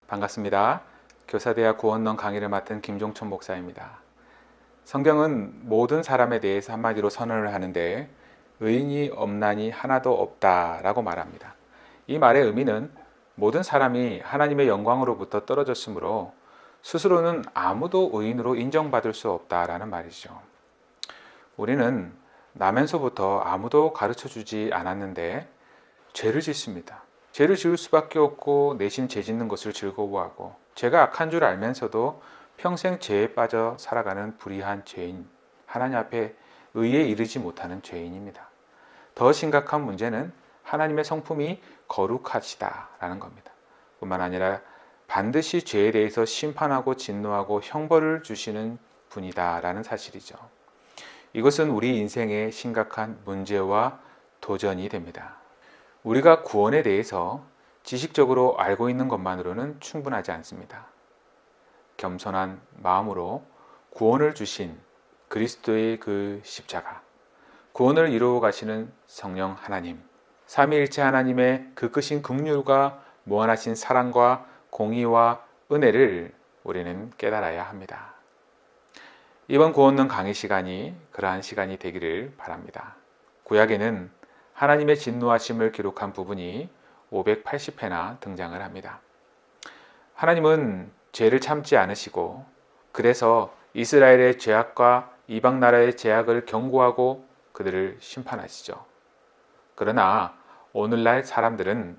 반갑습니다. 교사대학 구원론 강의를 맡은 김종천 목사입니다. 성경은 모든 사람에 대해서 한마디로 선언을 하는데 의인이 없나니 하나도 없다라고 말합니다. 이 말의 의미는 모든 사람이 하나님의 영광으로부터 떨어졌으므로 스스로는 아무도 의인으로 인정받을 수 없다라는 말이죠. 우리는 나면서부터 아무도 가르쳐주지 않았는데 죄를 짓습니다. 죄를 지을 수밖에 없고 내심 죄 짓는 것을 즐거워하고 죄가 악한 줄 알면서도 평생 죄에 빠져 살아가는 불의한 죄인, 하나님 앞에 의에 이르지 못하는 죄인입니다. 더 심각한 문제는 하나님의 성품이 거룩하시다라는 겁니다. 뿐만 아니라 반드시 죄에 대해서 심판하고 진노하고 형벌을 주시는 분이다라는 사실이죠. 이것은 우리 인생의 심각한 문제와 도전이 됩니다. 우리가 구원에 대해서 지식적으로 알고 있는 것만으로는 충분하지 않습니다. 겸손한 마음으로 구원을 주신 그리스도의 그 십자가, 구원을 이루어 가시는 성령 하나님, 삼위일체 하나님의 그 크신 긍휼과 무한하신 사랑과 공의와 은혜를 우리는 깨달아야 합니다. 이번 구원론 강의 시간이 그러한 시간이 되기를 바랍니다. 구약에는 하나님의 진노하심을 기록한 부분이 580회나 등장을 합니다. 하나님은 죄를 참지 않으시고 그래서 이스라엘의 죄악과 이방 나라의 죄악을 경고하고 그들을 심판하시죠. 그러나 오늘날 사람들은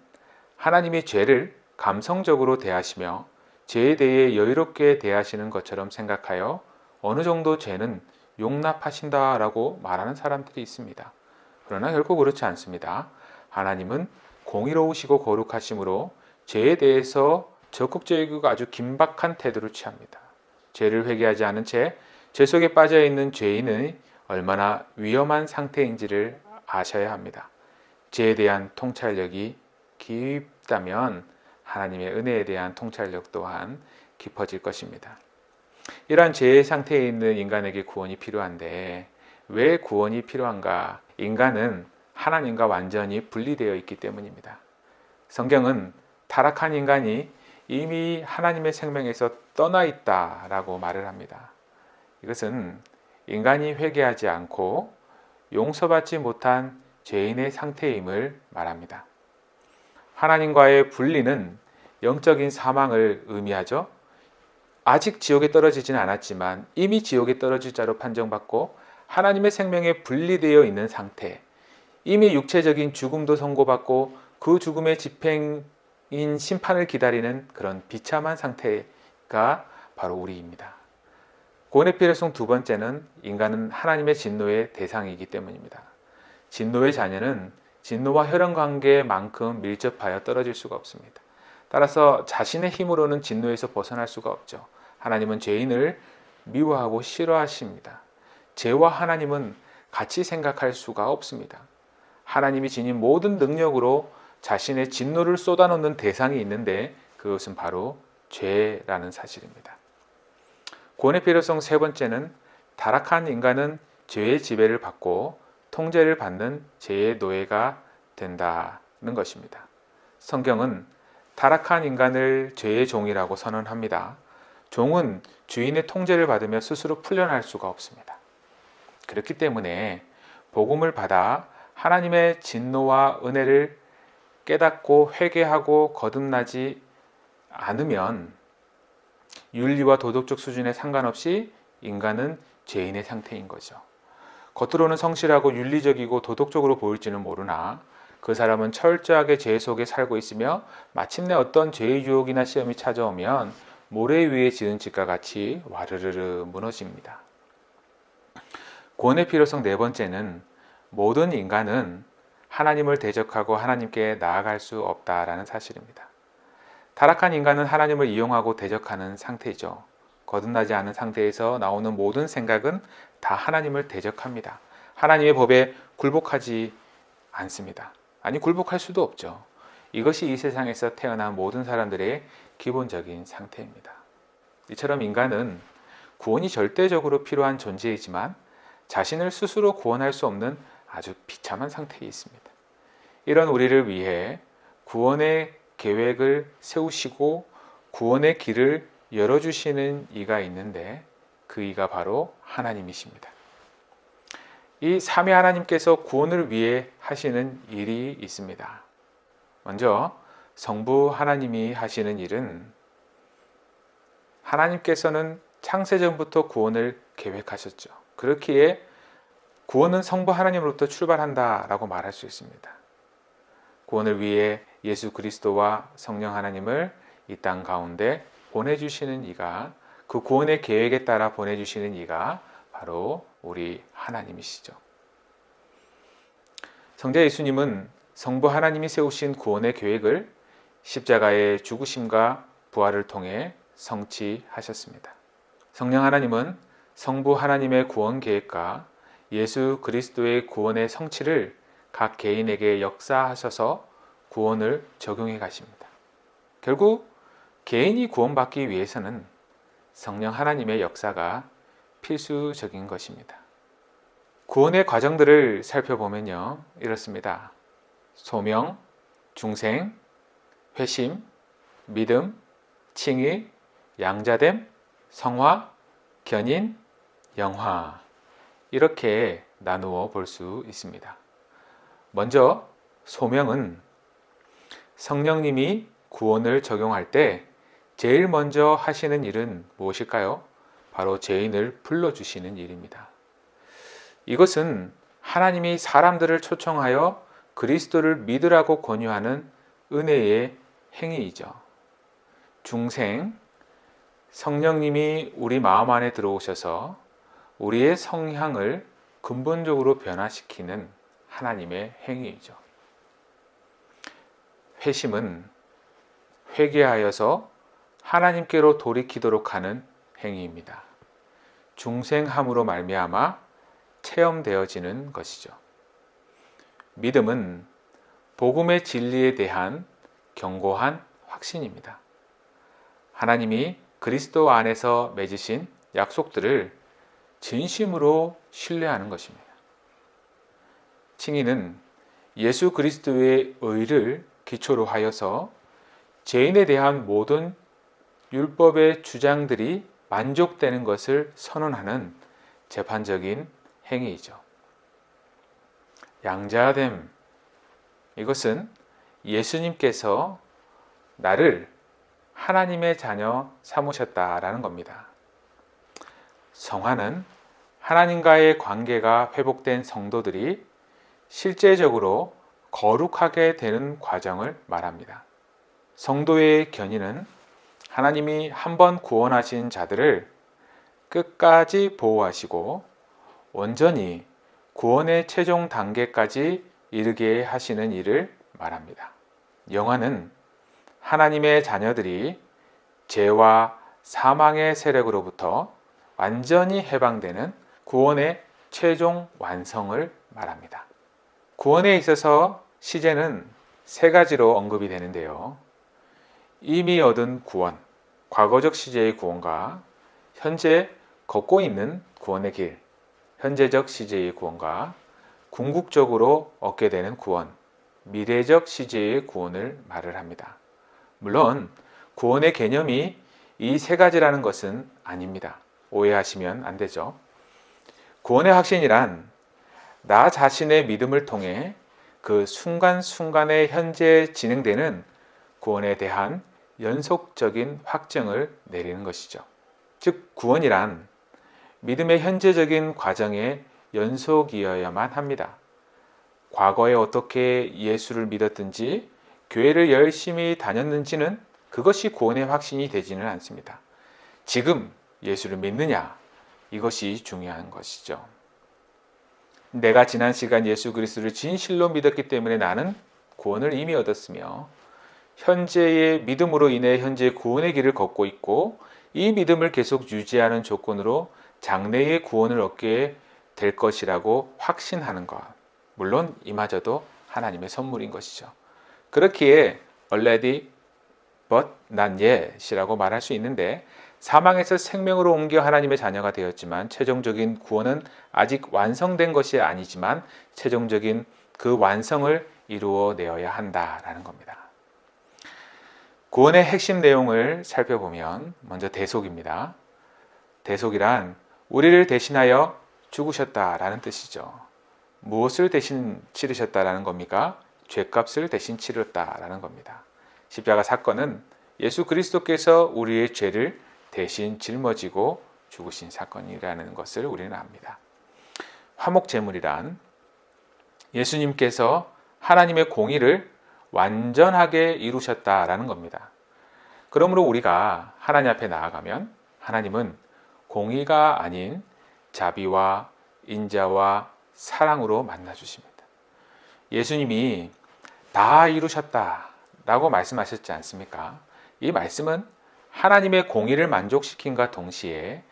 하나님이 죄를 감성적으로 대하시며 죄에 대해 여유롭게 대하시는 것처럼 생각하여 어느 정도 죄는 용납하신다라고 말하는 사람들이 있습니다. 그러나 결코 그렇지 않습니다. 하나님은 공의로우시고 거룩하심으로 죄에 대해서 적극적이고 아주 긴박한 태도를 취합니다. 죄를 회개하지 않은 채 죄 속에 빠져 있는 죄인은 얼마나 위험한 상태인지를 아셔야 합니다. 죄에 대한 통찰력이 깊다면 하나님의 은혜에 대한 통찰력 또한 깊어질 것입니다. 이러한 죄의 상태에 있는 인간에게 구원이 필요한데 왜 구원이 필요한가? 인간은 하나님과 완전히 분리되어 있기 때문입니다. 성경은 타락한 인간이 이미 하나님의 생명에서 떠나 있다라고 말을 합니다. 이것은 인간이 회개하지 않고 용서받지 못한 죄인의 상태임을 말합니다. 하나님과의 분리는 영적인 사망을 의미하죠. 아직 지옥에 떨어지진 않았지만 이미 지옥에 떨어질 자로 판정받고 하나님의 생명에 분리되어 있는 상태, 이미 육체적인 죽음도 선고받고 그 죽음의 집행인 심판을 기다리는 그런 비참한 상태가 바로 우리입니다. 구원의 필요성 두 번째는 인간은 하나님의 진노의 대상이기 때문입니다. 진노의 자녀는 진노와 혈연관계만큼 밀접하여 떨어질 수가 없습니다. 따라서 자신의 힘으로는 진노에서 벗어날 수가 없죠. 하나님은 죄인을 미워하고 싫어하십니다. 죄와 하나님은 같이 생각할 수가 없습니다. 하나님이 지닌 모든 능력으로 자신의 진노를 쏟아놓는 대상이 있는데 그것은 바로 죄라는 사실입니다. 구원의 필요성 세 번째는 타락한 인간은 죄의 지배를 받고 통제를 받는 죄의 노예가 된다는 것입니다. 성경은 타락한 인간을 죄의 종이라고 선언합니다. 종은 주인의 통제를 받으며 스스로 풀려날 수가 없습니다. 그렇기 때문에 복음을 받아 하나님의 진노와 은혜를 깨닫고 회개하고 거듭나지 않으면 윤리와 도덕적 수준에 상관없이 인간은 죄인의 상태인 거죠. 겉으로는 성실하고 윤리적이고 도덕적으로 보일지는 모르나 그 사람은 철저하게 죄 속에 살고 있으며 마침내 어떤 죄의 유혹이나 시험이 찾아오면 모래 위에 지은 집과 같이 와르르르 무너집니다. 구원의 필요성 네 번째는 모든 인간은 하나님을 대적하고 하나님께 나아갈 수 없다라는 사실입니다. 타락한 인간은 하나님을 이용하고 대적하는 상태이죠. 거듭나지 않은 상태에서 나오는 모든 생각은 다 하나님을 대적합니다. 하나님의 법에 굴복하지 않습니다. 아니, 굴복할 수도 없죠. 이것이 이 세상에서 태어난 모든 사람들의 기본적인 상태입니다. 이처럼 인간은 구원이 절대적으로 필요한 존재이지만 자신을 스스로 구원할 수 없는 아주 비참한 상태에 있습니다. 이런 우리를 위해 구원의 계획을 세우시고 구원의 길을 열어주시는 이가 있는데 그 이가 바로 하나님이십니다. 이 삼위 하나님께서 구원을 위해 하시는 일이 있습니다. 먼저 성부 하나님이 하시는 일은 하나님께서는 창세전부터 구원을 계획하셨죠. 그렇기에 구원은 성부 하나님으로부터 출발한다라고 말할 수 있습니다. 구원을 위해 예수 그리스도와 성령 하나님을 이 땅 가운데 보내주시는 이가, 그 구원의 계획에 따라 보내주시는 이가 바로 우리 하나님이시죠. 성자 예수님은 성부 하나님이 세우신 구원의 계획을 십자가의 죽으심과 부활을 통해 성취하셨습니다. 성령 하나님은 성부 하나님의 구원 계획과 예수 그리스도의 구원의 성취를 각 개인에게 역사하셔서 구원을 적용해 가십니다. 결국 개인이 구원받기 위해서는 성령 하나님의 역사가 필수적인 것입니다. 구원의 과정들을 살펴보면요, 이렇습니다. 소명, 중생, 회심, 믿음, 칭의, 양자됨, 성화, 견인, 영화, 이렇게 나누어 볼 수 있습니다. 먼저 소명은 성령님이 구원을 적용할 때 제일 먼저 하시는 일은 무엇일까요? 바로 죄인을 불러주시는 일입니다. 이것은 하나님이 사람들을 초청하여 그리스도를 믿으라고 권유하는 은혜의 행위이죠. 중생, 성령님이 우리 마음 안에 들어오셔서 우리의 성향을 근본적으로 변화시키는 하나님의 행위이죠. 회심은 회개하여서 하나님께로 돌이키도록 하는 행위입니다. 중생함으로 말미암아 체험되어지는 것이죠. 믿음은 복음의 진리에 대한 견고한 확신입니다. 하나님이 그리스도 안에서 맺으신 약속들을 진심으로 신뢰하는 것입니다. 칭의는 예수 그리스도의 의를 기초로 하여서 죄인에 대한 모든 율법의 주장들이 만족되는 것을 선언하는 재판적인 행위이죠. 양자됨, 이것은 예수님께서 나를 하나님의 자녀 삼으셨다라는 겁니다. 성화는 하나님과의 관계가 회복된 성도들이 실제적으로 거룩하게 되는 과정을 말합니다. 성도의 견인은 하나님이 한번 구원하신 자들을 끝까지 보호하시고 온전히 구원의 최종 단계까지 이르게 하시는 일을 말합니다. 영화는 하나님의 자녀들이 죄와 사망의 세력으로부터 완전히 해방되는 구원의 최종 완성을 말합니다. 구원에 있어서 시제는 세 가지로 언급이 되는데요. 이미 얻은 구원, 과거적 시제의 구원과 현재 걷고 있는 구원의 길, 현재적 시제의 구원과 궁극적으로 얻게 되는 구원, 미래적 시제의 구원을 말을 합니다. 물론 구원의 개념이 이 세 가지라는 것은 아닙니다. 오해하시면 안 되죠. 구원의 확신이란 나 자신의 믿음을 통해 그 순간순간의 현재 진행되는 구원에 대한 연속적인 확정을 내리는 것이죠. 즉 구원이란 믿음의 현재적인 과정의 연속이어야만 합니다. 과거에 어떻게 예수를 믿었든지 교회를 열심히 다녔는지는 그것이 구원의 확신이 되지는 않습니다. 지금 예수를 믿느냐, 이것이 중요한 것이죠. 내가 지난 시간 예수 그리스도를 진실로 믿었기 때문에 나는 구원을 이미 얻었으며 현재의 믿음으로 인해 현재 구원의 길을 걷고 있고 이 믿음을 계속 유지하는 조건으로 장래의 구원을 얻게 될 것이라고 확신하는 것. 물론 이마저도 하나님의 선물인 것이죠. 그렇기에 already but not yet이라고 말할 수 있는데 사망에서 생명으로 옮겨 하나님의 자녀가 되었지만 최종적인 구원은 아직 완성된 것이 아니지만 최종적인 그 완성을 이루어내어야 한다라는 겁니다. 구원의 핵심 내용을 살펴보면 먼저 대속입니다. 대속이란 우리를 대신하여 죽으셨다라는 뜻이죠. 무엇을 대신 치르셨다라는 겁니까? 죄값을 대신 치렀다라는 겁니다. 십자가 사건은 예수 그리스도께서 우리의 죄를 대신 짊어지고 죽으신 사건이라는 것을 우리는 압니다. 화목제물이란 예수님께서 하나님의 공의를 완전하게 이루셨다라는 겁니다. 그러므로 우리가 하나님 앞에 나아가면 하나님은 공의가 아닌 자비와 인자와 사랑으로 만나주십니다. 예수님이 다 이루셨다라고 말씀하셨지 않습니까? 이 말씀은 하나님의 공의를 만족시킨과 동시에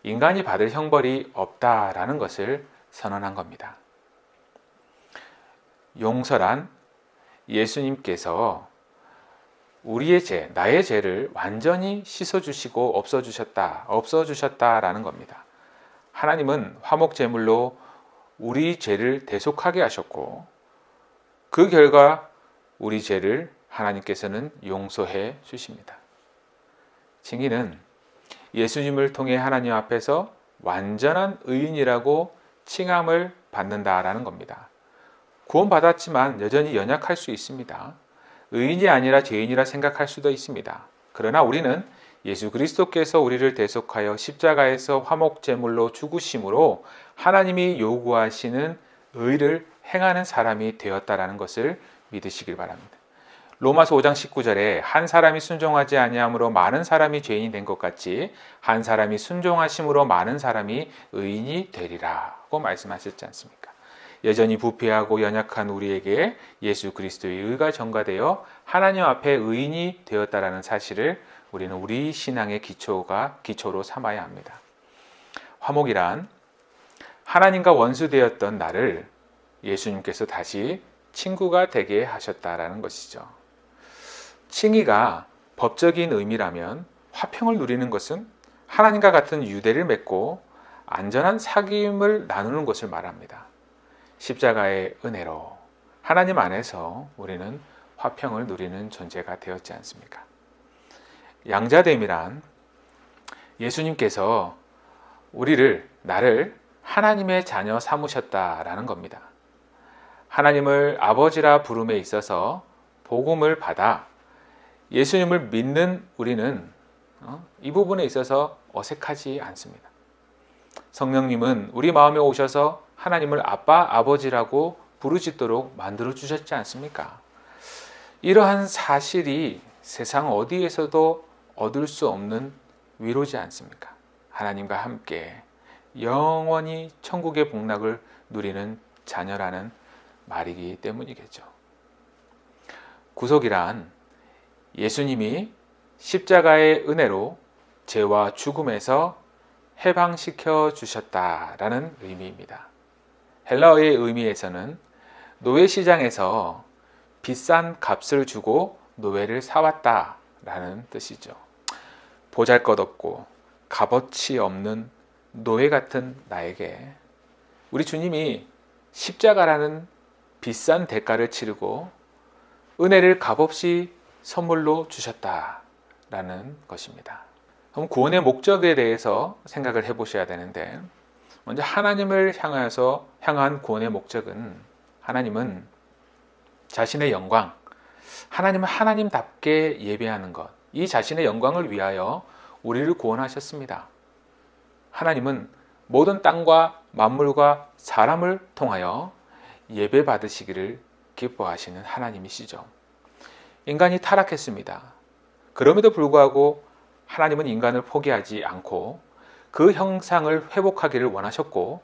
인간이 받을 형벌이 없다라는 것을 선언한 겁니다. 용서란 예수님께서 우리의 죄, 나의 죄를 완전히 씻어주시고 없어주셨다라는 겁니다. 하나님은 화목제물로 우리 죄를 대속하게 하셨고 그 결과 우리 죄를 하나님께서는 용서해 주십니다. 증인은 예수님을 통해 하나님 앞에서 완전한 의인이라고 칭함을 받는다라는 겁니다. 구원받았지만 여전히 연약할 수 있습니다. 의인이 아니라 죄인이라 생각할 수도 있습니다. 그러나 우리는 예수 그리스도께서 우리를 대속하여 십자가에서 화목제물로 죽으심으로 하나님이 요구하시는 의를 행하는 사람이 되었다라는 것을 믿으시길 바랍니다. 로마서 5장 19절에 한 사람이 순종하지 아니함으로 많은 사람이 죄인이 된 것 같이 한 사람이 순종하심으로 많은 사람이 의인이 되리라고 말씀하셨지 않습니까? 여전히 부패하고 연약한 우리에게 예수 그리스도의 의가 전가되어 하나님 앞에 의인이 되었다라는 사실을 우리는 우리 신앙의 기초로 삼아야 합니다. 화목이란 하나님과 원수되었던 나를 예수님께서 다시 친구가 되게 하셨다라는 것이죠. 칭의가 법적인 의미라면 화평을 누리는 것은 하나님과 같은 유대를 맺고 안전한 사귐을 나누는 것을 말합니다. 십자가의 은혜로 하나님 안에서 우리는 화평을 누리는 존재가 되었지 않습니까? 양자됨이란 예수님께서 나를 하나님의 자녀 삼으셨다라는 겁니다. 하나님을 아버지라 부름에 있어서 복음을 받아 예수님을 믿는 우리는 이 부분에 있어서 어색하지 않습니다. 성령님은 우리 마음에 오셔서 하나님을 아빠, 아버지라고 부르짖도록 만들어 주셨지 않습니까? 이러한 사실이 세상 어디에서도 얻을 수 없는 위로지 않습니까? 하나님과 함께 영원히 천국의 복락을 누리는 자녀라는 말이기 때문이겠죠. 구속이란 예수님이 십자가의 은혜로 죄와 죽음에서 해방시켜 주셨다라는 의미입니다. 헬라어의 의미에서는 노예시장에서 비싼 값을 주고 노예를 사왔다라는 뜻이죠. 보잘것없고 값어치 없는 노예 같은 나에게 우리 주님이 십자가라는 비싼 대가를 치르고 은혜를 값없이 선물로 주셨다라는 것입니다. 그럼 구원의 목적에 대해서 생각을 해보셔야 되는데 먼저 하나님을 향한 구원의 목적은 하나님은 자신의 영광, 하나님은 하나님답게 예배하는 것, 이 자신의 영광을 위하여 우리를 구원하셨습니다. 하나님은 모든 땅과 만물과 사람을 통하여 예배 받으시기를 기뻐하시는 하나님이시죠. 인간이 타락했습니다. 그럼에도 불구하고 하나님은 인간을 포기하지 않고 그 형상을 회복하기를 원하셨고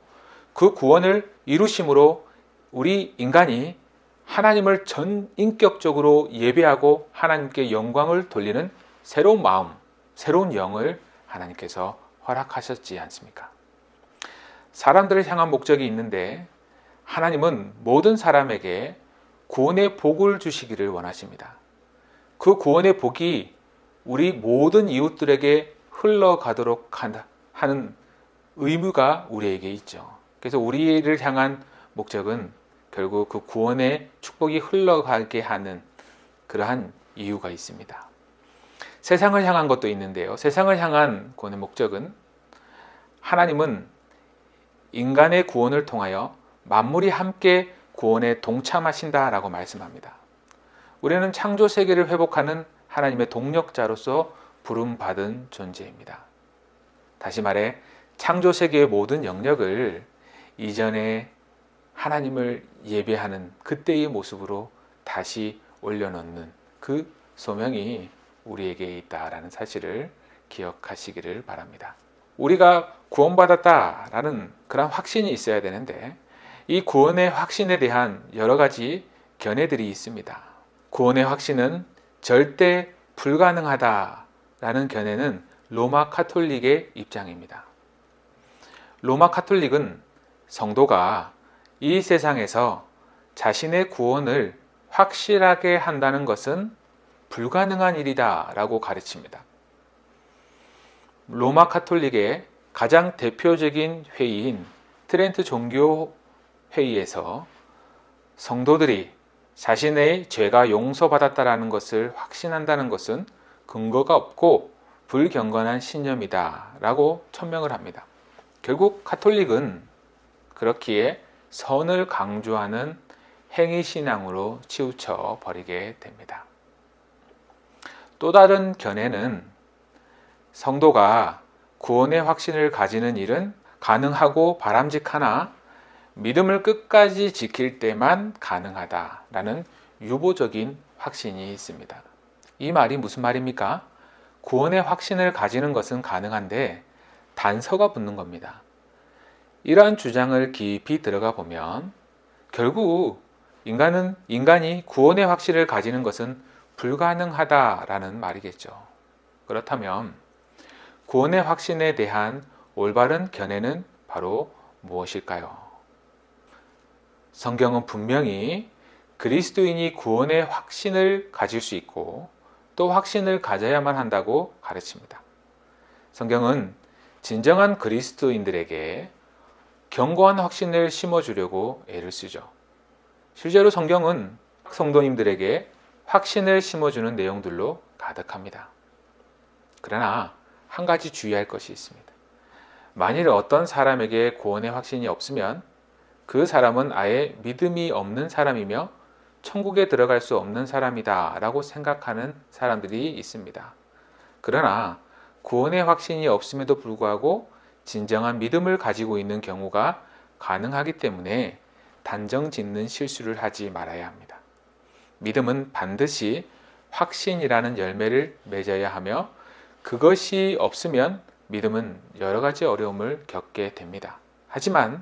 그 구원을 이루심으로 우리 인간이 하나님을 전인격적으로 예배하고 하나님께 영광을 돌리는 새로운 마음, 새로운 영을 하나님께서 허락하셨지 않습니까? 사람들을 향한 목적이 있는데 하나님은 모든 사람에게 구원의 복을 주시기를 원하십니다. 그 구원의 복이 우리 모든 이웃들에게 흘러가도록 하는 의무가 우리에게 있죠. 그래서 우리를 향한 목적은 결국 그 구원의 축복이 흘러가게 하는 그러한 이유가 있습니다. 세상을 향한 것도 있는데요. 세상을 향한 구원의 목적은 하나님은 인간의 구원을 통하여 만물이 함께 구원에 동참하신다라고 말씀합니다. 우리는 창조 세계를 회복하는 하나님의 동력자로서 부름받은 존재입니다. 다시 말해 창조 세계의 모든 영역을 이전에 하나님을 예배하는 그때의 모습으로 다시 올려놓는 그 소명이 우리에게 있다라는 사실을 기억하시기를 바랍니다. 우리가 구원받았다라는 그런 확신이 있어야 되는데 이 구원의 확신에 대한 여러 가지 견해들이 있습니다. 구원의 확신은 절대 불가능하다라는 견해는 로마 카톨릭의 입장입니다. 로마 카톨릭은 성도가 이 세상에서 자신의 구원을 확실하게 한다는 것은 불가능한 일이다 라고 가르칩니다. 로마 카톨릭의 가장 대표적인 회의인 트렌트 종교 회의에서 성도들이 자신의 죄가 용서받았다라는 것을 확신한다는 것은 근거가 없고 불경건한 신념이다 라고 천명을 합니다. 결국 카톨릭은 그렇기에 선을 강조하는 행위신앙으로 치우쳐 버리게 됩니다. 또 다른 견해는 성도가 구원의 확신을 가지는 일은 가능하고 바람직하나 믿음을 끝까지 지킬 때만 가능하다라는 유보적인 확신이 있습니다. 이 말이 무슨 말입니까? 구원의 확신을 가지는 것은 가능한데 단서가 붙는 겁니다. 이러한 주장을 깊이 들어가 보면 결국 인간이 구원의 확신을 가지는 것은 불가능하다라는 말이겠죠. 그렇다면 구원의 확신에 대한 올바른 견해는 바로 무엇일까요? 성경은 분명히 그리스도인이 구원의 확신을 가질 수 있고 또 확신을 가져야만 한다고 가르칩니다. 성경은 진정한 그리스도인들에게 견고한 확신을 심어주려고 애를 쓰죠. 실제로 성경은 성도님들에게 확신을 심어주는 내용들로 가득합니다. 그러나 한 가지 주의할 것이 있습니다. 만일 어떤 사람에게 구원의 확신이 없으면 그 사람은 아예 믿음이 없는 사람이며 천국에 들어갈 수 없는 사람이다 라고 생각하는 사람들이 있습니다. 그러나 구원의 확신이 없음에도 불구하고 진정한 믿음을 가지고 있는 경우가 가능하기 때문에 단정 짓는 실수를 하지 말아야 합니다. 믿음은 반드시 확신이라는 열매를 맺어야 하며 그것이 없으면 믿음은 여러 가지 어려움을 겪게 됩니다. 하지만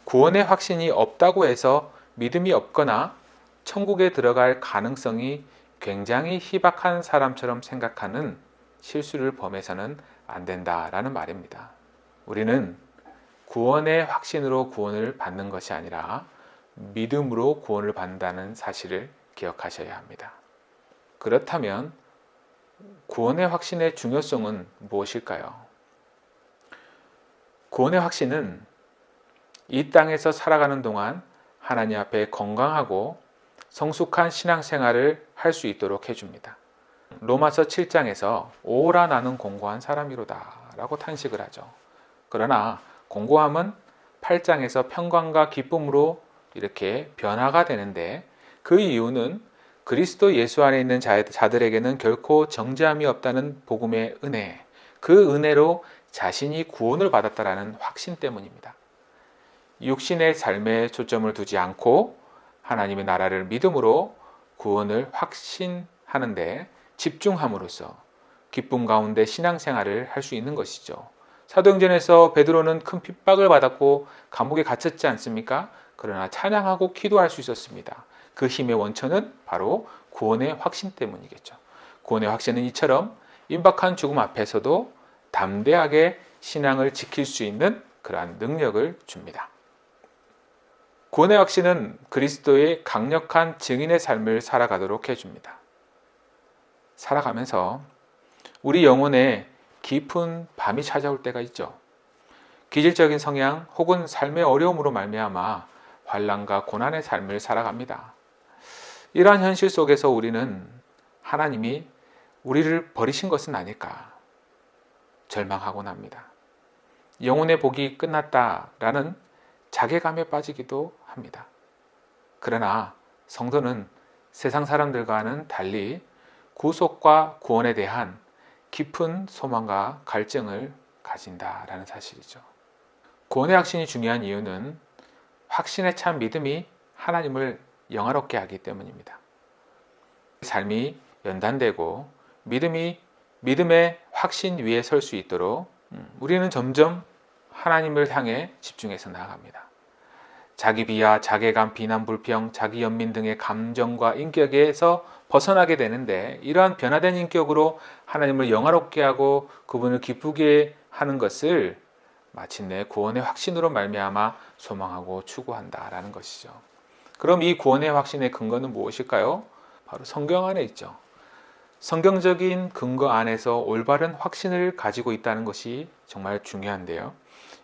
구원의 확신이 없다고 해서 믿음이 없거나 천국에 들어갈 가능성이 굉장히 희박한 사람처럼 생각하는 실수를 범해서는 안 된다라는 말입니다. 우리는 구원의 확신으로 구원을 받는 것이 아니라 믿음으로 구원을 받는다는 사실을 기억하셔야 합니다. 그렇다면 구원의 확신의 중요성은 무엇일까요? 구원의 확신은 이 땅에서 살아가는 동안 하나님 앞에 건강하고 성숙한 신앙생활을 할 수 있도록 해줍니다. 로마서 7장에서 오라 나는 공고한 사람이로다 라고 탄식을 하죠. 그러나 공고함은 8장에서 평강과 기쁨으로 이렇게 변화가 되는데 그 이유는 그리스도 예수 안에 있는 자들에게는 결코 정죄함이 없다는 복음의 은혜, 그 은혜로 자신이 구원을 받았다라는 확신 때문입니다. 육신의 삶에 초점을 두지 않고 하나님의 나라를 믿음으로 구원을 확신하는데 집중함으로써 기쁨 가운데 신앙생활을 할 수 있는 것이죠. 사도행전에서 베드로는 큰 핍박을 받았고 감옥에 갇혔지 않습니까? 그러나 찬양하고 기도할 수 있었습니다. 그 힘의 원천은 바로 구원의 확신 때문이겠죠. 구원의 확신은 이처럼 임박한 죽음 앞에서도 담대하게 신앙을 지킬 수 있는 그러한 능력을 줍니다. 구원의 확신은 그리스도의 강력한 증인의 삶을 살아가도록 해줍니다. 살아가면서 우리 영혼에 깊은 밤이 찾아올 때가 있죠. 기질적인 성향 혹은 삶의 어려움으로 말미암아 환난과 고난의 삶을 살아갑니다. 이러한 현실 속에서 우리는 하나님이 우리를 버리신 것은 아닐까 절망하곤 합니다. 영혼의 복이 끝났다라는 자괴감에 빠지기도 합니다. 그러나 성도는 세상 사람들과는 달리 구속과 구원에 대한 깊은 소망과 갈증을 가진다라는 사실이죠. 구원의 확신이 중요한 이유는 확신에 찬 믿음이 하나님을 영화롭게 하기 때문입니다. 삶이 연단되고 믿음의 확신 위에 설 수 있도록 우리는 점점 하나님을 향해 집중해서 나아갑니다. 자기 비하, 자괴감, 비난, 불평, 자기 연민 등의 감정과 인격에서 벗어나게 되는데, 이러한 변화된 인격으로 하나님을 영화롭게 하고 그분을 기쁘게 하는 것을 마침내 구원의 확신으로 말미암아 소망하고 추구한다라는 것이죠. 그럼 이 구원의 확신의 근거는 무엇일까요? 바로 성경 안에 있죠. 성경적인 근거 안에서 올바른 확신을 가지고 있다는 것이 정말 중요한데요.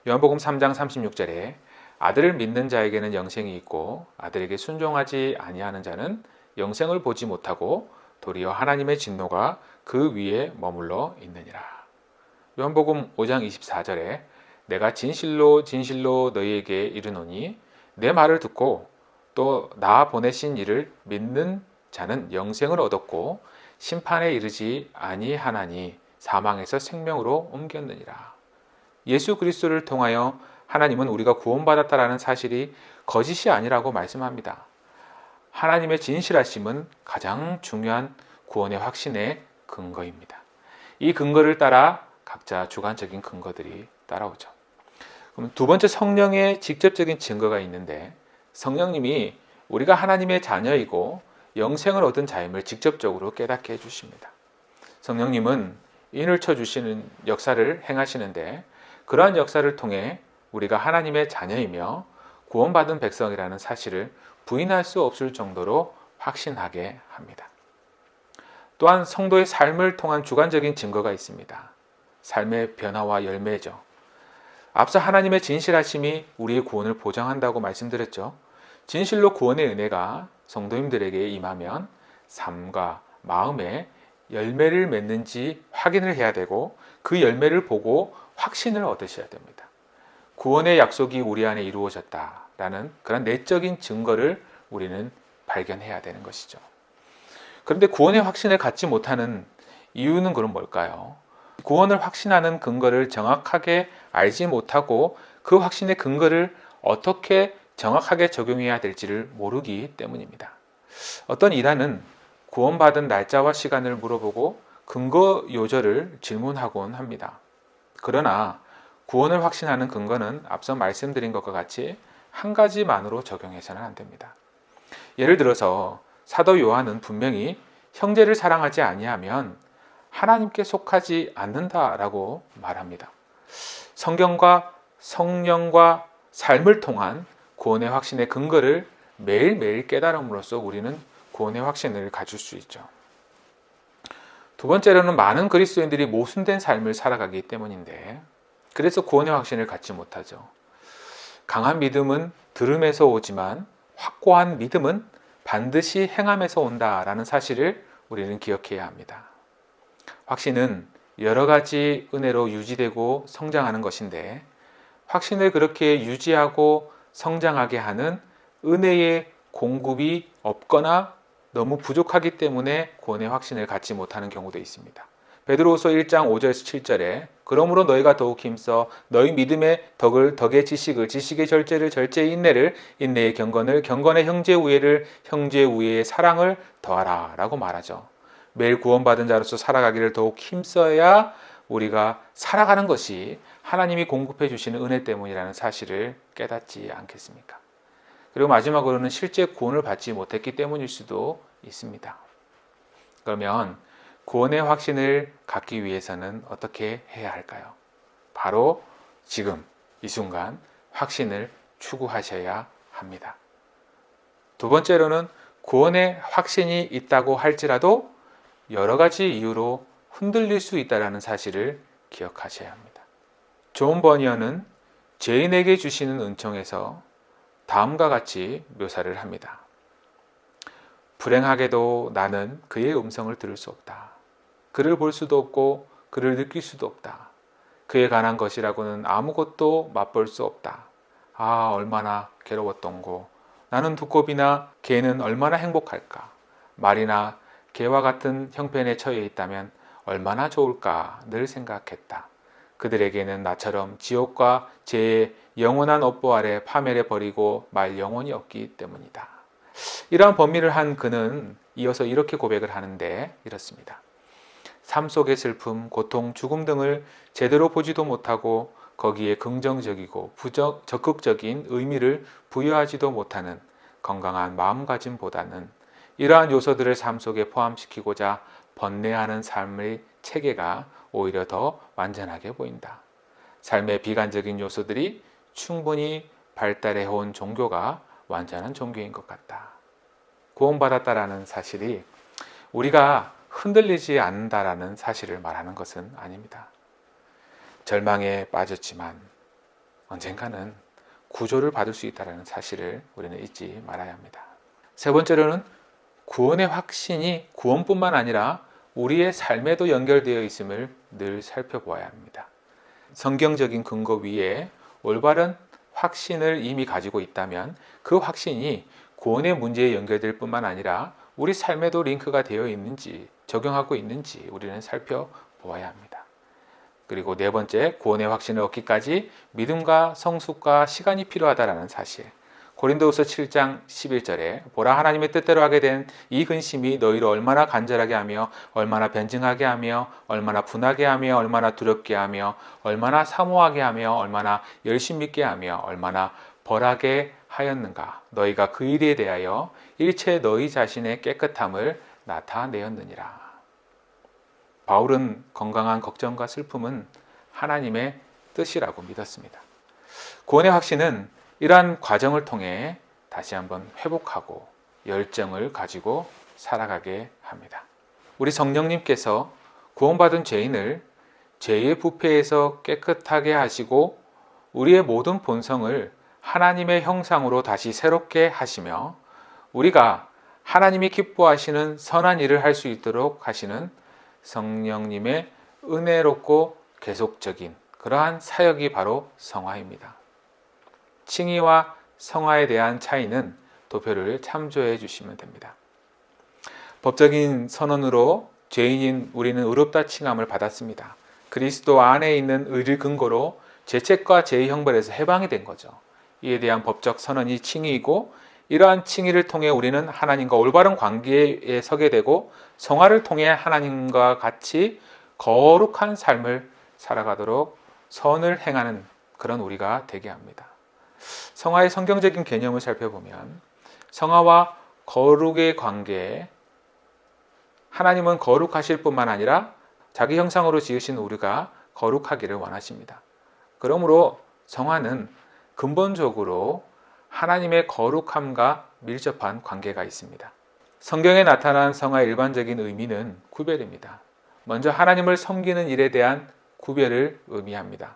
요한복음 3장 36절에 아들을 믿는 자에게는 영생이 있고 아들에게 순종하지 아니하는 자는 영생을 보지 못하고 도리어 하나님의 진노가 그 위에 머물러 있느니라. 요한복음 5장 24절에 내가 진실로 진실로 너희에게 이르노니 내 말을 듣고 또 나 보내신 이를 믿는 자는 영생을 얻었고 심판에 이르지 아니하나니 사망에서 생명으로 옮겼느니라. 예수 그리스도를 통하여 하나님은 우리가 구원받았다라는 사실이 거짓이 아니라고 말씀합니다. 하나님의 진실하심은 가장 중요한 구원의 확신의 근거입니다. 이 근거를 따라 각자 주관적인 근거들이 따라오죠. 그럼 두 번째, 성령의 직접적인 증거가 있는데, 성령님이 우리가 하나님의 자녀이고 영생을 얻은 자임을 직접적으로 깨닫게 해주십니다. 성령님은 인을 쳐주시는 역사를 행하시는데, 그러한 역사를 통해 우리가 하나님의 자녀이며 구원받은 백성이라는 사실을 부인할 수 없을 정도로 확신하게 합니다. 또한 성도의 삶을 통한 주관적인 증거가 있습니다. 삶의 변화와 열매죠. 앞서 하나님의 진실하심이 우리의 구원을 보장한다고 말씀드렸죠. 진실로 구원의 은혜가 성도님들에게 임하면 삶과 마음에 열매를 맺는지 확인을 해야 되고, 그 열매를 보고 확신을 얻으셔야 됩니다. 구원의 약속이 우리 안에 이루어졌다라는 그런 내적인 증거를 우리는 발견해야 되는 것이죠. 그런데 구원의 확신을 갖지 못하는 이유는 그럼 뭘까요? 구원을 확신하는 근거를 정확하게 알지 못하고 그 확신의 근거를 어떻게 정확하게 적용해야 될지를 모르기 때문입니다. 어떤 이단은 구원받은 날짜와 시간을 물어보고 근거 요절을 질문하곤 합니다. 그러나 구원을 확신하는 근거는 앞서 말씀드린 것과 같이 한 가지만으로 적용해서는 안 됩니다. 예를 들어서 사도 요한은 분명히 형제를 사랑하지 아니하면 하나님께 속하지 않는다라고 말합니다. 성경과 성령과 삶을 통한 구원의 확신의 근거를 매일매일 깨달음으로써 우리는 구원의 확신을 가질 수 있죠. 두 번째로는 많은 그리스도인들이 모순된 삶을 살아가기 때문인데, 그래서 구원의 확신을 갖지 못하죠. 강한 믿음은 들음에서 오지만 확고한 믿음은 반드시 행함에서 온다라는 사실을 우리는 기억해야 합니다. 확신은 여러 가지 은혜로 유지되고 성장하는 것인데, 확신을 그렇게 유지하고 성장하게 하는 은혜의 공급이 없거나 너무 부족하기 때문에 구원의 확신을 갖지 못하는 경우도 있습니다. 베드로후서 1장 5절에서 7절에 그러므로 너희가 더욱 힘써 너희 믿음의 덕의 지식을, 지식의 절제를, 절제의 인내를, 인내의 경건을, 경건의 형제 우애를, 형제 우애의 사랑을 더하라 라고 말하죠. 매일 구원받은 자로서 살아가기를 더욱 힘써야 우리가 살아가는 것이 하나님이 공급해 주시는 은혜 때문이라는 사실을 깨닫지 않겠습니까? 그리고 마지막으로는 실제 구원을 받지 못했기 때문일 수도 있습니다. 그러면 구원의 확신을 갖기 위해서는 어떻게 해야 할까요? 바로 지금 이 순간 확신을 추구하셔야 합니다. 두 번째로는 구원의 확신이 있다고 할지라도 여러 가지 이유로 흔들릴 수 있다는 사실을 기억하셔야 합니다. 존 버니어는 죄인에게 주시는 은총에서 다음과 같이 묘사를 합니다. 불행하게도 나는 그의 음성을 들을 수 없다. 그를 볼 수도 없고 그를 느낄 수도 없다. 그에 관한 것이라고는 아무것도 맛볼 수 없다. 아, 얼마나 괴로웠던고. 나는 두꺼비나 개는 얼마나 행복할까. 말이나 개와 같은 형편에 처해 있다면 얼마나 좋을까 늘 생각했다. 그들에게는 나처럼 지옥과 죄의 영원한 업보 아래 파멸해 버리고 말 영혼이 없기 때문이다. 이러한 범위를 한 그는 이어서 이렇게 고백을 하는데 이렇습니다. 삶 속의 슬픔, 고통, 죽음 등을 제대로 보지도 못하고 거기에 긍정적이고 적극적인 의미를 부여하지도 못하는 건강한 마음가짐보다는 이러한 요소들을 삶 속에 포함시키고자 번뇌하는 삶의 체계가 오히려 더 완전하게 보인다. 삶의 비관적인 요소들이 충분히 발달해 온 종교가 완전한 종교인 것 같다. 구원받았다라는 사실이 우리가 흔들리지 않는다라는 사실을 말하는 것은 아닙니다. 절망에 빠졌지만 언젠가는 구조를 받을 수 있다는 사실을 우리는 잊지 말아야 합니다. 세 번째로는 구원의 확신이 구원뿐만 아니라 우리의 삶에도 연결되어 있음을 늘 살펴보아야 합니다. 성경적인 근거 위에 올바른 확신을 이미 가지고 있다면 그 확신이 구원의 문제에 연결될 뿐만 아니라 우리 삶에도 링크가 되어 있는지 적용하고 있는지 우리는 살펴보아야 합니다. 그리고 네 번째, 구원의 확신을 얻기까지 믿음과 성숙과 시간이 필요하다는 사실. 고린도후서 7장 11절에 보라 하나님의 뜻대로 하게 된 이 근심이 너희를 얼마나 간절하게 하며 얼마나 변증하게 하며 얼마나 분하게 하며 얼마나 두렵게 하며 얼마나 사모하게 하며 얼마나 열심히 있게 하며 얼마나 벌하게 하였는가. 너희가 그 일에 대하여 일체 너희 자신의 깨끗함을 나타내었느니라. 바울은 건강한 걱정과 슬픔은 하나님의 뜻이라고 믿었습니다. 구원의 확신은 이러한 과정을 통해 다시 한번 회복하고 열정을 가지고 살아가게 합니다. 우리 성령님께서 구원받은 죄인을 죄의 부패에서 깨끗하게 하시고 우리의 모든 본성을 하나님의 형상으로 다시 새롭게 하시며 우리가 하나님이 기뻐하시는 선한 일을 할 수 있도록 하시는 성령님의 은혜롭고 계속적인 그러한 사역이 바로 성화입니다. 칭의와 성화에 대한 차이는 도표를 참조해 주시면 됩니다. 법적인 선언으로 죄인인 우리는 의롭다 칭함을 받았습니다. 그리스도 안에 있는 의를 근거로 죄책과 죄의 형벌에서 해방이 된 거죠. 이에 대한 법적 선언이 칭의이고 이러한 칭의를 통해 우리는 하나님과 올바른 관계에 서게 되고 성화를 통해 하나님과 같이 거룩한 삶을 살아가도록 선을 행하는 그런 우리가 되게 합니다. 성화의 성경적인 개념을 살펴보면 성화와 거룩의 관계에 하나님은 거룩하실 뿐만 아니라 자기 형상으로 지으신 우리가 거룩하기를 원하십니다. 그러므로 성화는 근본적으로 하나님의 거룩함과 밀접한 관계가 있습니다. 성경에 나타난 성화의 일반적인 의미는 구별입니다. 먼저 하나님을 섬기는 일에 대한 구별을 의미합니다.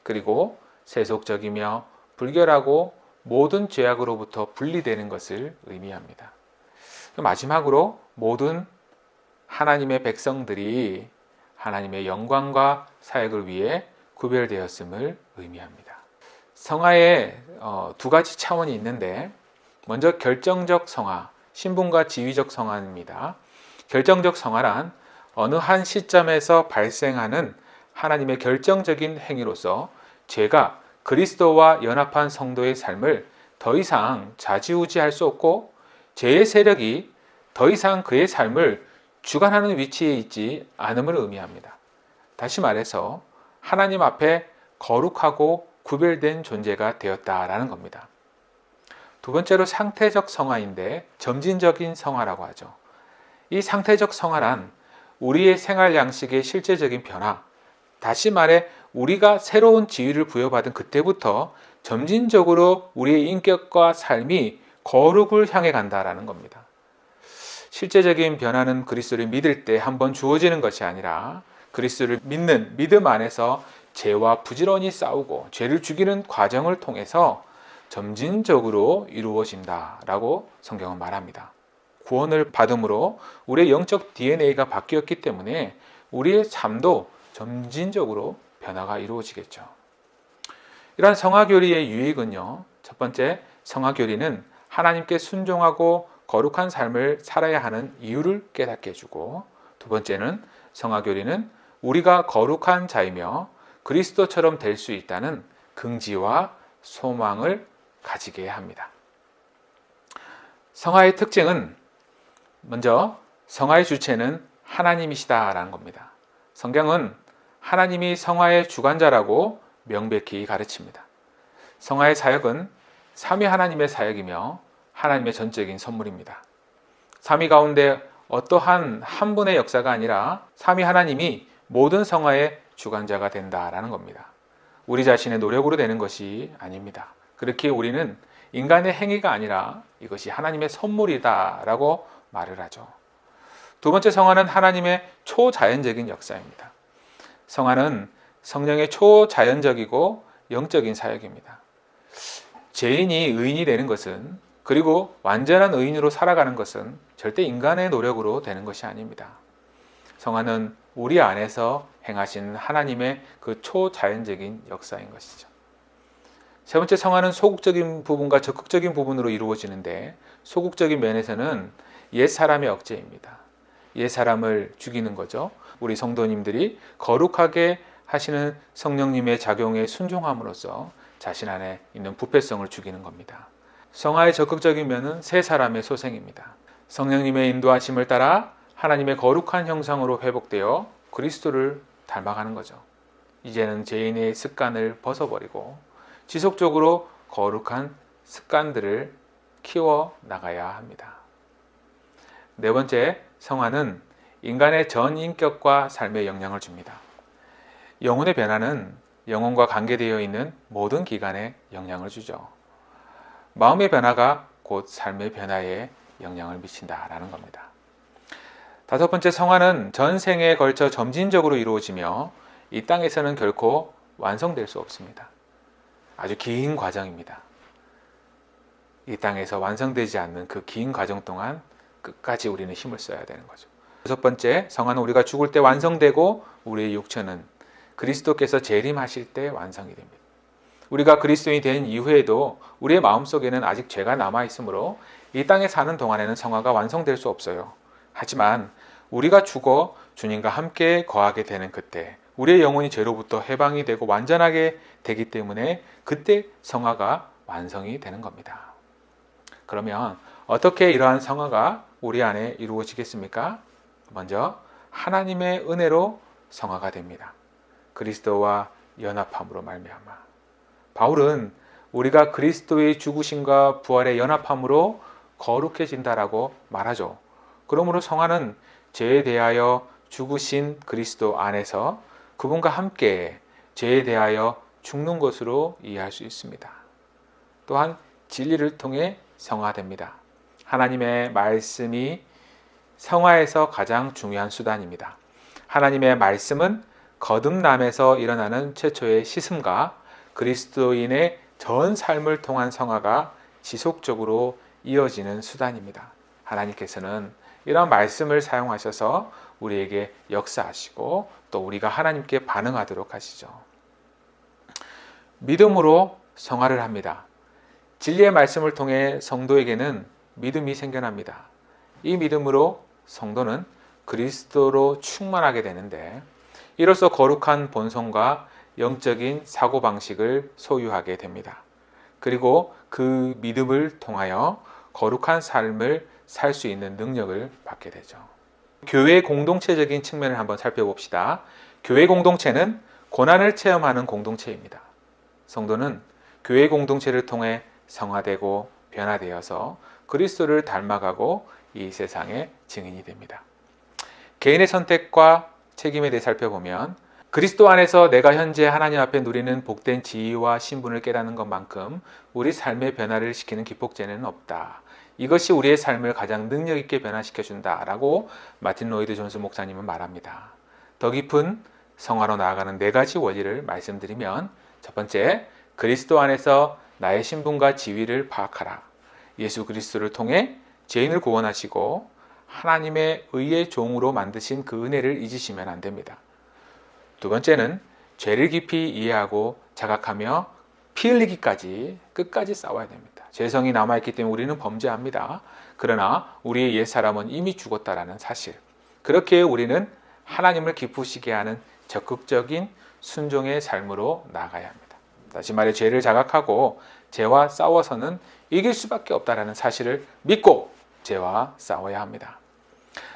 그리고 세속적이며 불결하고 모든 죄악으로부터 분리되는 것을 의미합니다. 마지막으로 모든 하나님의 백성들이 하나님의 영광과 사역을 위해 구별되었음을 의미합니다. 성화에 두 가지 차원이 있는데 먼저 결정적 성화, 신분과 지위적 성화입니다. 결정적 성화란 어느 한 시점에서 발생하는 하나님의 결정적인 행위로서 죄가 그리스도와 연합한 성도의 삶을 더 이상 좌지우지할 수 없고 죄의 세력이 더 이상 그의 삶을 주관하는 위치에 있지 않음을 의미합니다. 다시 말해서 하나님 앞에 거룩하고 구별된 존재가 되었다라는 겁니다. 두 번째로 상태적 성화인데 점진적인 성화라고 하죠. 이 상태적 성화란 우리의 생활 양식의 실제적인 변화, 다시 말해 우리가 새로운 지위를 부여받은 그때부터 점진적으로 우리의 인격과 삶이 거룩을 향해 간다라는 겁니다. 실제적인 변화는 그리스도를 믿을 때 한번 주어지는 것이 아니라 그리스도를 믿는 믿음 안에서 죄와 부지런히 싸우고 죄를 죽이는 과정을 통해서 점진적으로 이루어진다라고 성경은 말합니다. 구원을 받음으로 우리의 영적 DNA가 바뀌었기 때문에 우리의 삶도 점진적으로 변화가 이루어지겠죠. 이러한 성화교리의 유익은요, 첫 번째, 성화교리는 하나님께 순종하고 거룩한 삶을 살아야 하는 이유를 깨닫게 해주고, 두 번째는 성화교리는 우리가 거룩한 자이며 그리스도처럼 될 수 있다는 긍지와 소망을 가지게 합니다. 성화의 특징은 먼저 성화의 주체는 하나님이시다라는 겁니다. 성경은 하나님이 성화의 주관자라고 명백히 가르칩니다. 성화의 사역은 삼위 하나님의 사역이며 하나님의 전적인 선물입니다. 삼위 가운데 어떠한 한 분의 역사가 아니라 삼위 하나님이 모든 성화의 주관자가 된다라는 겁니다. 우리 자신의 노력으로 되는 것이 아닙니다. 그렇게 우리는 인간의 행위가 아니라 이것이 하나님의 선물이다라고 말을 하죠. 두 번째, 성화는 하나님의 초자연적인 역사입니다. 성화는 성령의 초자연적이고 영적인 사역입니다. 죄인이 의인이 되는 것은, 그리고 완전한 의인으로 살아가는 것은 절대 인간의 노력으로 되는 것이 아닙니다. 성화는 우리 안에서 행하신 하나님의 그 초자연적인 역사인 것이죠. 세 번째, 성화는 소극적인 부분과 적극적인 부분으로 이루어지는데, 소극적인 면에서는 옛 사람의 억제입니다. 옛 사람을 죽이는 거죠. 우리 성도님들이 거룩하게 하시는 성령님의 작용에 순종함으로써 자신 안에 있는 부패성을 죽이는 겁니다. 성화의 적극적인 면은 새 사람의 소생입니다. 성령님의 인도하심을 따라 하나님의 거룩한 형상으로 회복되어 그리스도를 닮아가는 거죠. 이제는 죄인의 습관을 벗어버리고 지속적으로 거룩한 습관들을 키워 나가야 합니다. 네 번째, 성화는 인간의 전 인격과 삶에 영향을 줍니다. 영혼의 변화는 영혼과 관계되어 있는 모든 기관에 영향을 주죠. 마음의 변화가 곧 삶의 변화에 영향을 미친다라는 겁니다. 다섯 번째, 성화는 전생에 걸쳐 점진적으로 이루어지며 이 땅에서는 결코 완성될 수 없습니다. 아주 긴 과정입니다. 이 땅에서 완성되지 않는 그 긴 과정 동안 끝까지 우리는 힘을 써야 되는 거죠. 여섯 번째, 성화는 우리가 죽을 때 완성되고 우리의 육체는 그리스도께서 재림하실 때 완성이 됩니다. 우리가 그리스도인이 된 이후에도 우리의 마음속에는 아직 죄가 남아있으므로 이 땅에 사는 동안에는 성화가 완성될 수 없어요. 하지만 우리가 죽어 주님과 함께 거하게 되는 그때 우리의 영혼이 죄로부터 해방이 되고 완전하게 되기 때문에 그때 성화가 완성이 되는 겁니다. 그러면 어떻게 이러한 성화가 우리 안에 이루어지겠습니까? 먼저 하나님의 은혜로 성화가 됩니다. 그리스도와 연합함으로 말미암아. 바울은 우리가 그리스도의 죽으심과 부활의 연합함으로 거룩해진다라고 말하죠. 그러므로 성화는 죄에 대하여 죽으신 그리스도 안에서 그분과 함께 죄에 대하여 죽는 것으로 이해할 수 있습니다. 또한 진리를 통해 성화됩니다. 하나님의 말씀이 성화에서 가장 중요한 수단입니다. 하나님의 말씀은 거듭남에서 일어나는 최초의 시슴과 그리스도인의 전 삶을 통한 성화가 지속적으로 이어지는 수단입니다. 하나님께서는 이런 말씀을 사용하셔서 우리에게 역사하시고 또 우리가 하나님께 반응하도록 하시죠. 믿음으로 성화를 합니다. 진리의 말씀을 통해 성도에게는 믿음이 생겨납니다. 이 믿음으로 성도는 그리스도로 충만하게 되는데 이로써 거룩한 본성과 영적인 사고방식을 소유하게 됩니다. 그리고 그 믿음을 통하여 거룩한 삶을 살 수 있는 능력을 받게 되죠. 교회 공동체적인 측면을 한번 살펴봅시다. 교회 공동체는 고난을 체험하는 공동체입니다. 성도는 교회 공동체를 통해 성화되고 변화되어서 그리스도를 닮아가고 이 세상의 증인이 됩니다. 개인의 선택과 책임에 대해 살펴보면 그리스도 안에서 내가 현재 하나님 앞에 누리는 복된 지위와 신분을 깨닫는 것만큼 우리 삶의 변화를 시키는 기폭제는 없다. 이것이 우리의 삶을 가장 능력 있게 변화시켜준다라고 마틴 로이드 존스 목사님은 말합니다. 더 깊은 성화로 나아가는 네 가지 원리를 말씀드리면 첫 번째, 그리스도 안에서 나의 신분과 지위를 파악하라. 예수 그리스도를 통해 죄인을 구원하시고 하나님의 의의 종으로 만드신 그 은혜를 잊으시면 안 됩니다. 두 번째는 죄를 깊이 이해하고 자각하며 피 흘리기까지 끝까지 싸워야 됩니다. 죄성이 남아있기 때문에 우리는 범죄합니다. 그러나 우리의 옛사람은 이미 죽었다라는 사실. 그렇게 우리는 하나님을 기쁘시게 하는 적극적인 순종의 삶으로 나아가야 합니다. 다시 말해 죄를 자각하고 죄와 싸워서는 이길 수밖에 없다라는 사실을 믿고 죄와 싸워야 합니다.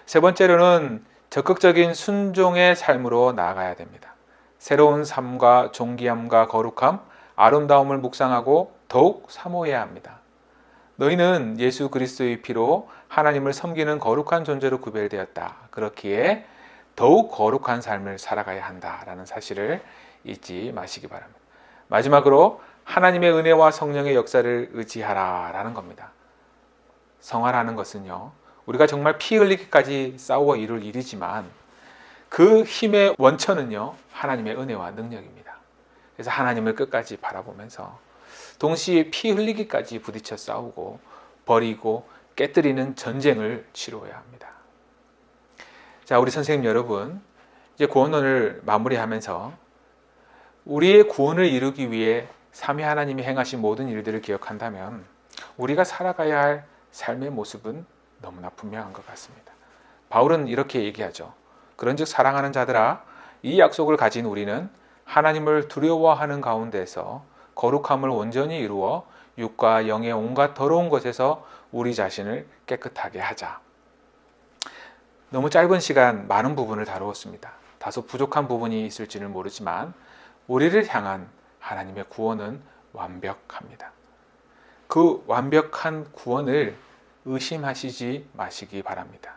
세 번째로는 적극적인 순종의 삶으로 나아가야 됩니다. 새로운 삶과 존귀함과 거룩함, 아름다움을 묵상하고 더욱 사모해야 합니다. 너희는 예수 그리스도의 피로 하나님을 섬기는 거룩한 존재로 구별되었다. 그렇기에 더욱 거룩한 삶을 살아가야 한다라는 사실을 잊지 마시기 바랍니다. 마지막으로 하나님의 은혜와 성령의 역사를 의지하라라는 겁니다. 성화라는 것은요, 우리가 정말 피 흘리기까지 싸워 이룰 일이지만 그 힘의 원천은요, 하나님의 은혜와 능력입니다. 그래서 하나님을 끝까지 바라보면서 동시에 피 흘리기까지 부딪혀 싸우고 버리고 깨뜨리는 전쟁을 치루어야 합니다. 자, 우리 선생님 여러분, 이제 구원론을 마무리하면서 우리의 구원을 이루기 위해 삼위 하나님이 행하신 모든 일들을 기억한다면 우리가 살아가야 할 삶의 모습은 너무나 분명한 것 같습니다. 바울은 이렇게 얘기하죠. 그런즉 사랑하는 자들아, 이 약속을 가진 우리는 하나님을 두려워하는 가운데서 거룩함을 온전히 이루어 육과 영의 온갖 더러운 것에서 우리 자신을 깨끗하게 하자. 너무 짧은 시간 많은 부분을 다루었습니다. 다소 부족한 부분이 있을지는 모르지만 우리를 향한 하나님의 구원은 완벽합니다. 그 완벽한 구원을 의심하시지 마시기 바랍니다.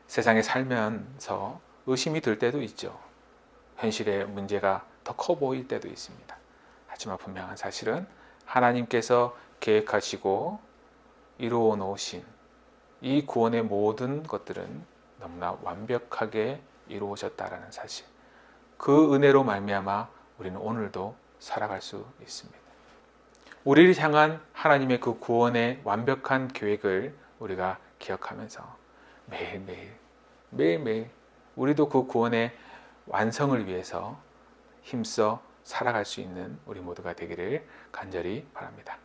세상에 살면서 의심이 들 때도 있죠. 현실의 문제가 더 커 보일 때도 있습니다. 하지만 분명한 사실은 하나님께서 계획하시고 이루어 놓으신 이 구원의 모든 것들은 너무나 완벽하게 이루어졌다라는 사실. 그 은혜로 말미암아 우리는 오늘도 살아갈 수 있습니다. 우리를 향한 하나님의 그 구원의 완벽한 계획을 우리가 기억하면서 매일매일 우리도 그 구원의 완성을 위해서 힘써 살아갈 수 있는 우리 모두가 되기를 간절히 바랍니다.